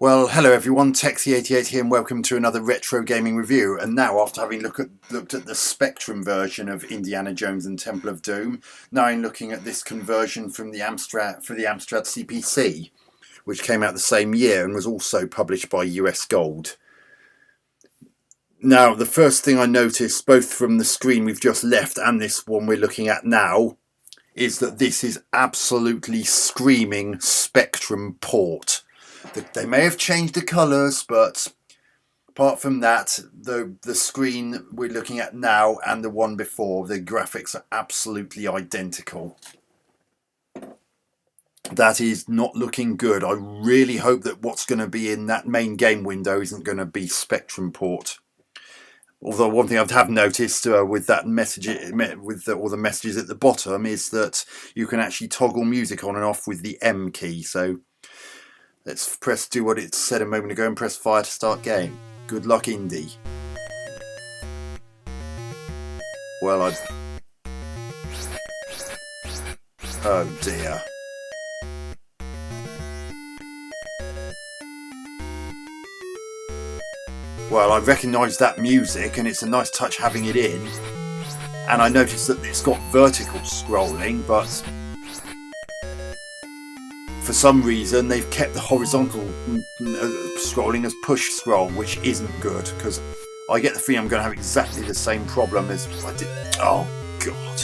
Well, hello everyone, Texie88 here and welcome to another retro gaming review. And now, after having looked at the Spectrum version of Indiana Jones and Temple of Doom, now I'm looking at this conversion from the Amstrad CPC, which came out the same year and was also published by US Gold. Now, the first thing I noticed, both from the screen we've just left and this one we're looking at now, is that this is absolutely screaming Spectrum port. They may have changed the colours, but apart from that, the screen we're looking at now and the one before, the graphics are absolutely identical. That is not looking good. I really hope that what's going to be in that main game window isn't going to be Spectrum port. Although one thing I have noticed with that message, all the messages at the bottom, is that you can actually toggle music on and off with the M key. So let's do what it said a moment ago and press fire to start game. Good luck, Indy. Well, oh dear. Well, I recognise that music and it's a nice touch having it in. And I noticed that it's got vertical scrolling, but for some reason they've kept the horizontal scrolling as push scroll, which isn't good, because I get the feeling I'm going to have exactly the same problem as I did. Oh god.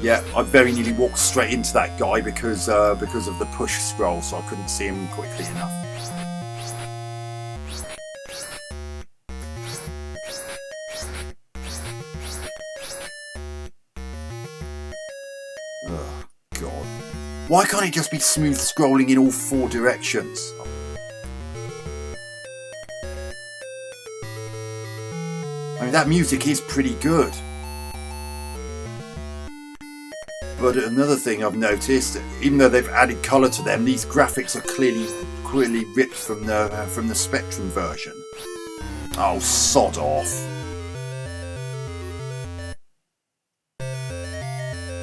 Yeah, I very nearly walked straight into that guy because of the push scroll, so I couldn't see him quickly enough. Oh god. Why can't it just be smooth scrolling in all four directions? I mean, that music is pretty good. But another thing I've noticed, even though they've added colour to them, these graphics are clearly ripped from the Spectrum version. Oh, sod off.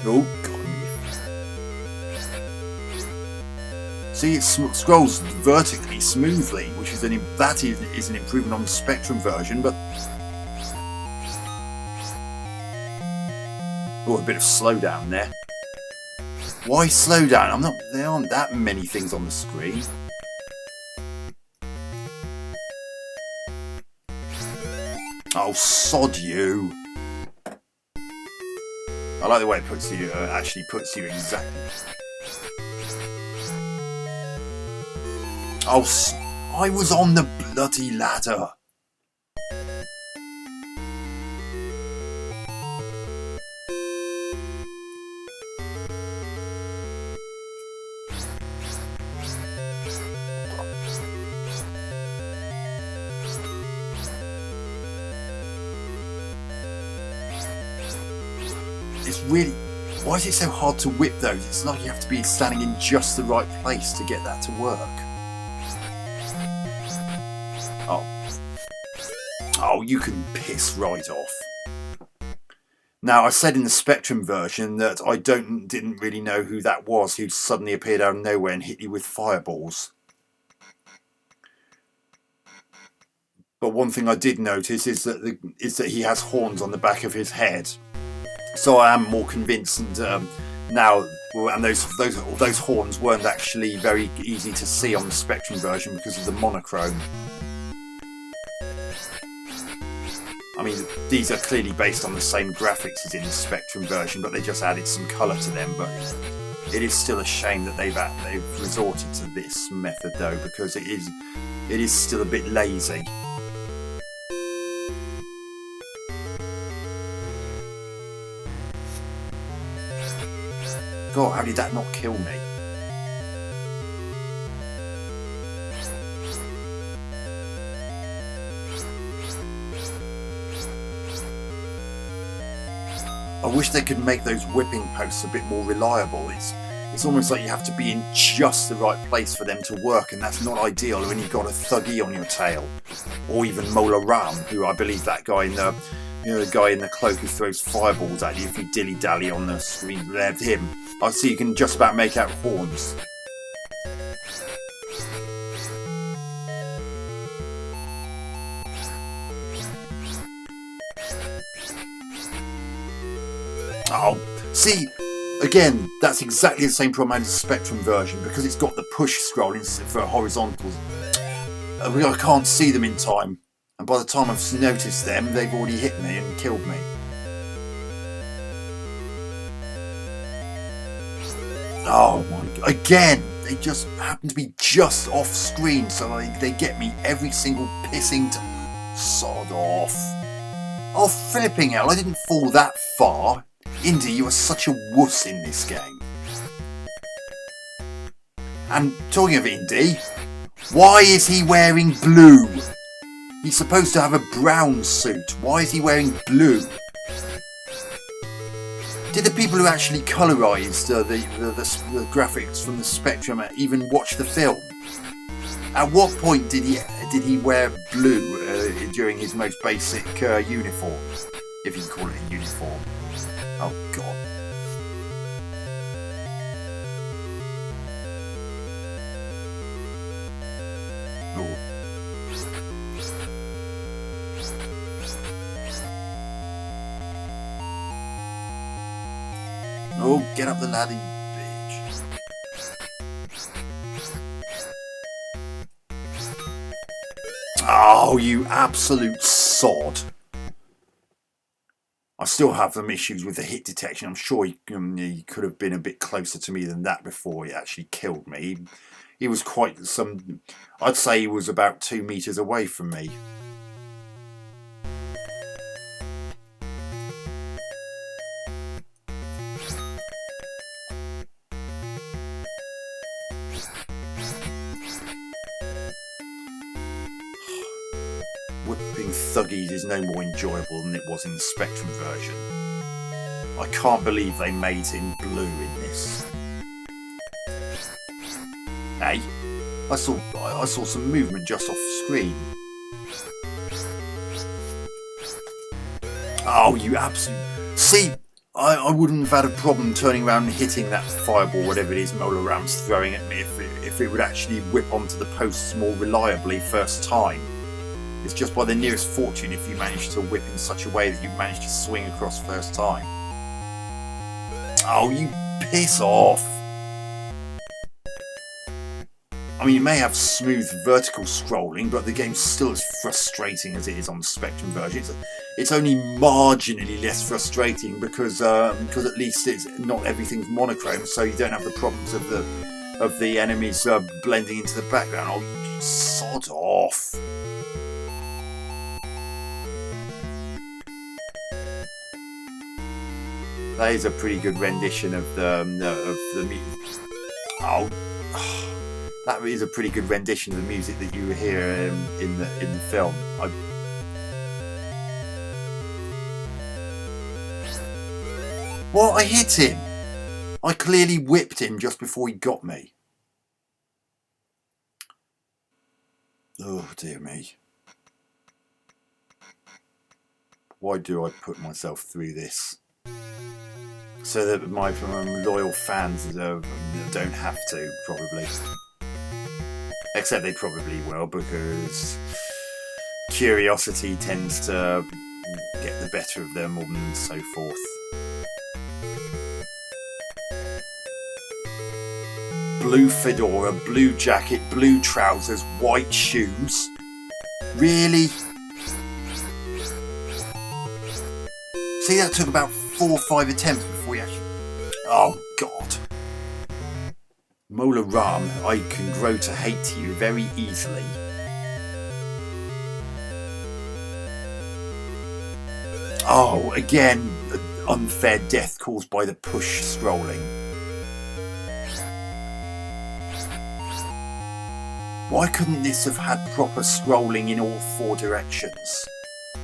Oh god. See, it scrolls vertically smoothly, which is an improvement on the Spectrum version, but oh, a bit of slowdown there. Why slow down? There aren't that many things on the screen. Oh, sod you. I like the way it puts you, actually puts you exactly. Oh, I was on the bloody ladder. It's really... Why is it so hard to whip those? It's like you have to be standing in just the right place to get that to work. Oh, you can piss right off. Now, I said in the Spectrum version that I didn't really know who that was who suddenly appeared out of nowhere and hit you with fireballs. But one thing I did notice is that he has horns on the back of his head. So I am more convinced now, and those horns weren't actually very easy to see on the Spectrum version because of the monochrome. I mean, these are clearly based on the same graphics as in the Spectrum version, but they just added some colour to them. But it is still a shame that they've resorted to this method, though, because it is still a bit lazy. God, how did that not kill me? I wish they could make those whipping posts a bit more reliable. It's almost like you have to be in just the right place for them to work, and that's not ideal when you've got a thuggy on your tail. Or even Mola Ram, who I believe that guy in You know, the guy in the cloak who throws fireballs at you if you dilly-dally on the screen. There's him. I see you can just about make out horns. Oh, see, again, that's exactly the same problem I had with the Spectrum version, because it's got the push scrolling for horizontals. I can't see them in time, and by the time I've noticed them, they've already hit me and killed me. Oh my god, again, they just happen to be just off screen, so they get me every single pissing time. Sod off. Oh, flipping hell, I didn't fall that far. Indy, you are such a wuss in this game. And talking of Indy, why is he wearing blue? He's supposed to have a brown suit. Why is he wearing blue? Did the people who actually colorised the graphics from the Spectrum even watch the film? At what point did he wear blue during his most basic uniform, if you can call it a uniform? Oh god. Oh. Oh, get up the ladder, you bitch. Oh, you absolute sod. I still have some issues with the hit detection. I'm sure he could have been a bit closer to me than that before he actually killed me. He was quite some... I'd say he was about 2 meters away from me. Whipping thuggies is no more enjoyable than it was in the Spectrum version. I can't believe they made him blue in this. Hey, I saw some movement just off screen. Oh, you absolute... See, I wouldn't have had a problem turning around and hitting that fireball, whatever it is Mola Ram's throwing at me, if it would actually whip onto the posts more reliably first time. It's just by the nearest fortune if you manage to whip in such a way that you manage to swing across first time. Oh, you piss off! I mean, you may have smooth vertical scrolling, but the game's still as frustrating as it is on the Spectrum version. It's only marginally less frustrating because at least it's not everything's monochrome, so you don't have the problems of the enemies blending into the background. Oh, sod off! That is a pretty good rendition of the music. Oh, that is a pretty good rendition of the music that you hear in the film. What? I hit him. I clearly whipped him just before he got me. Oh dear me. Why do I put myself through this? So that my loyal fans don't have to, probably. Except they probably will, because curiosity tends to get the better of them and so forth. Blue fedora, blue jacket, blue trousers, white shoes. Really? See, that took about 4 or 5 attempts before we actually... Oh, God. Mola Ram, I can grow to hate you very easily. Oh, again, unfair death caused by the push scrolling. Why couldn't this have had proper scrolling in all 4 directions?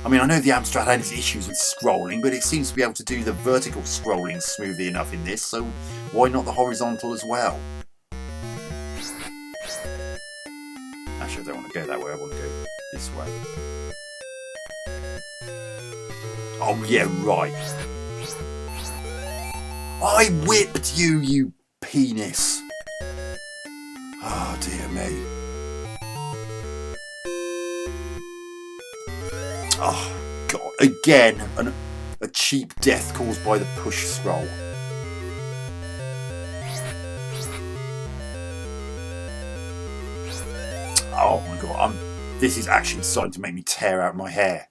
I mean, I know the Amstrad had its issues with scrolling, but it seems to be able to do the vertical scrolling smoothly enough in this, so why not the horizontal as well? Actually, I don't want to go that way, I want to go this way. Oh yeah, right. I whipped you, you penis. Oh dear me. Oh god, again, a cheap death caused by the push scroll. Oh my god, this is actually starting to make me tear out my hair.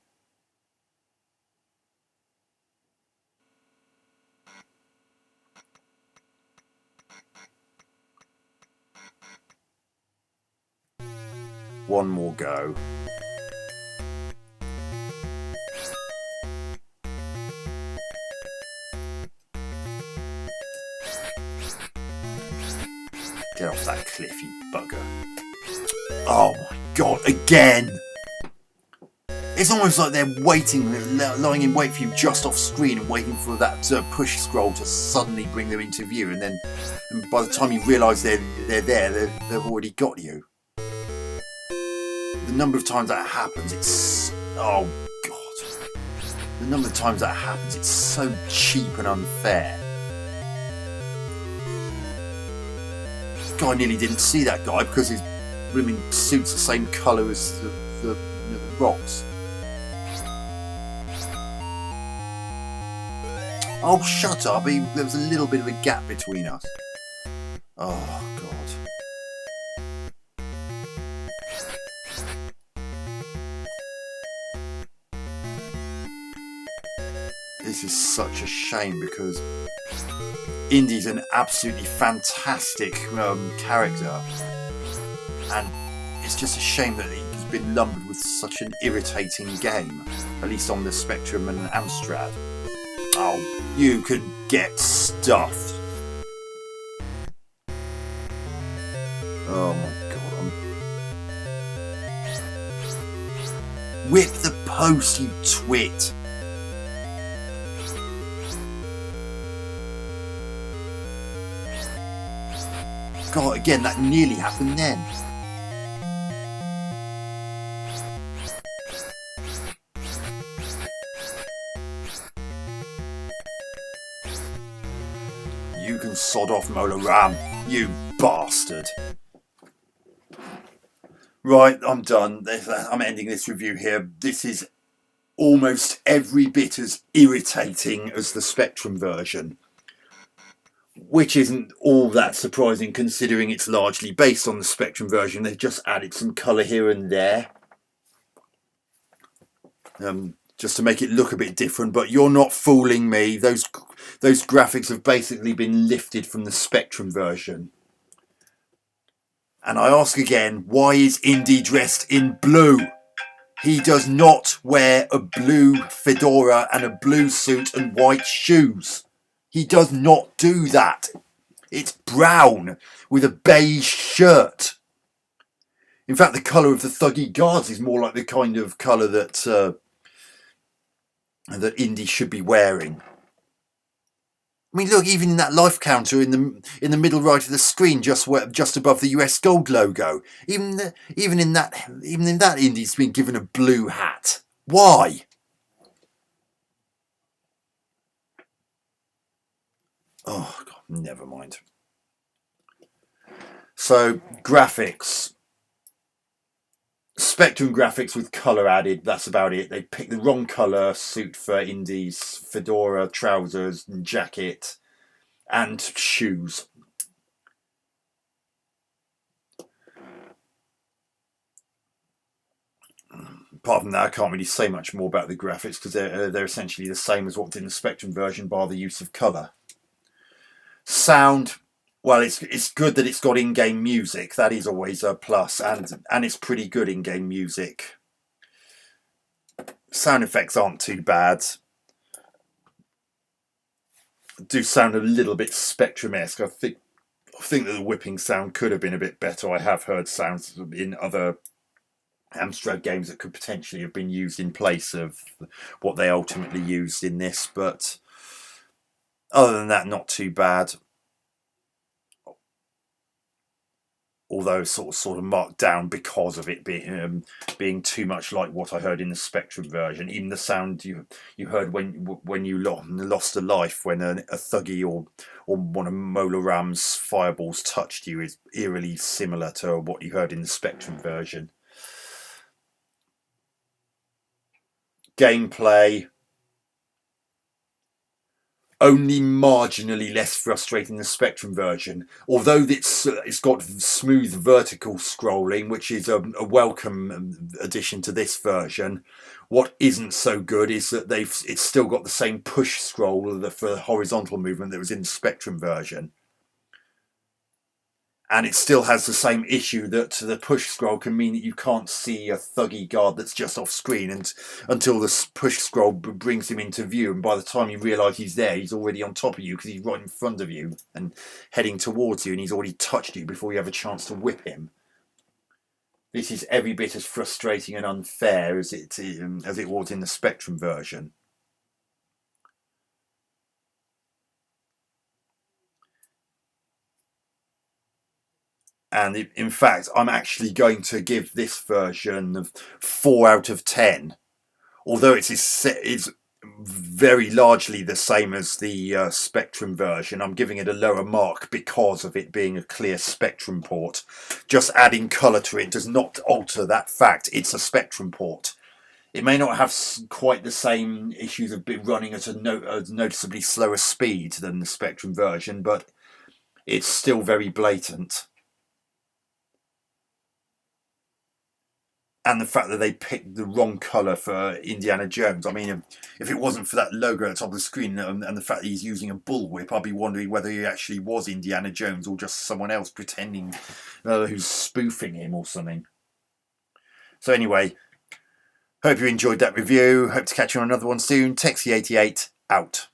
One more go. Get off that cliff, you bugger. Oh my god, again! It's almost like they're waiting, lying in wait for you just off screen and waiting for that push scroll to suddenly bring them into view, and then by the time you realise they're there, they've already got you. The number of times that happens, it's... oh god. The number of times that happens, it's so cheap and unfair. This guy nearly didn't see that guy because his blooming suit's the same colour as the rocks. Oh, shut up. There was a little bit of a gap between us. Oh, God. This is such a shame because Indy's an absolutely fantastic character. And it's just a shame that he's been lumbered with such an irritating game. At least on the Spectrum and Amstrad. Oh, you can get stuffed. Oh my god. Whip the post, you twit. God, again, that nearly happened then. You can sod off, Mola Ram, you bastard. Right, I'm done. I'm ending this review here. This is almost every bit as irritating as the Spectrum version. Which isn't all that surprising considering it's largely based on the Spectrum version. They've just added some colour here and there. Just to make it look a bit different, but you're not fooling me. Those graphics have basically been lifted from the Spectrum version. And I ask again, why is Indy dressed in blue? He does not wear a blue fedora and a blue suit and white shoes. He does not do that. It's brown with a beige shirt. In fact, the colour of the Thuggy Guards is more like the kind of colour that Indy should be wearing. I mean, look, even in that life counter in the middle right of the screen, just above the US Gold logo, even in that Indy's been given a blue hat. Why? Oh God, never mind. So graphics. Spectrum graphics with colour added, that's about it. They picked the wrong colour suit for Indy's fedora, trousers, and jacket, and shoes. Apart from that, I can't really say much more about the graphics because they're essentially the same as what's in the Spectrum version, bar the use of colour. Sound. Well, it's good that it's got in-game music. That is always a plus, and it's pretty good in-game music. Sound effects aren't too bad. Do sound a little bit Spectrum-esque. I think that the whipping sound could have been a bit better. I have heard sounds in other Amstrad games that could potentially have been used in place of what they ultimately used in this, but other than that, not too bad. although sort of marked down because of it being too much like what I heard in the Spectrum version. Even the sound you heard when you lost a life, when a thuggy or one of Mola Ram's fireballs touched you, is eerily similar to what you heard in the Spectrum version. Gameplay, only marginally less frustrating than the Spectrum version. Although it's got smooth vertical scrolling, which is a welcome addition to this version. What isn't so good is that it's still got the same push scroll for horizontal movement that was in the Spectrum version. And it still has the same issue that the push scroll can mean that you can't see a thuggy guard that's just off screen until the push scroll brings him into view. And by the time you realise he's there, he's already on top of you because he's right in front of you and heading towards you, and he's already touched you before you have a chance to whip him. This is every bit as frustrating and unfair as it was in the Spectrum version. And in fact, I'm actually going to give this version 4 out of 10. Although it's very largely the same as the Spectrum version, I'm giving it a lower mark because of it being a clear Spectrum port. Just adding colour to it does not alter that fact. It's a Spectrum port. It may not have quite the same issues of running at a noticeably slower speed than the Spectrum version, but it's still very blatant. And the fact that they picked the wrong colour for Indiana Jones. I mean, if it wasn't for that logo at the top of the screen and the fact that he's using a bullwhip, I'd be wondering whether he actually was Indiana Jones or just someone else pretending who's spoofing him or something. So anyway, hope you enjoyed that review. Hope to catch you on another one soon. Texie88 out.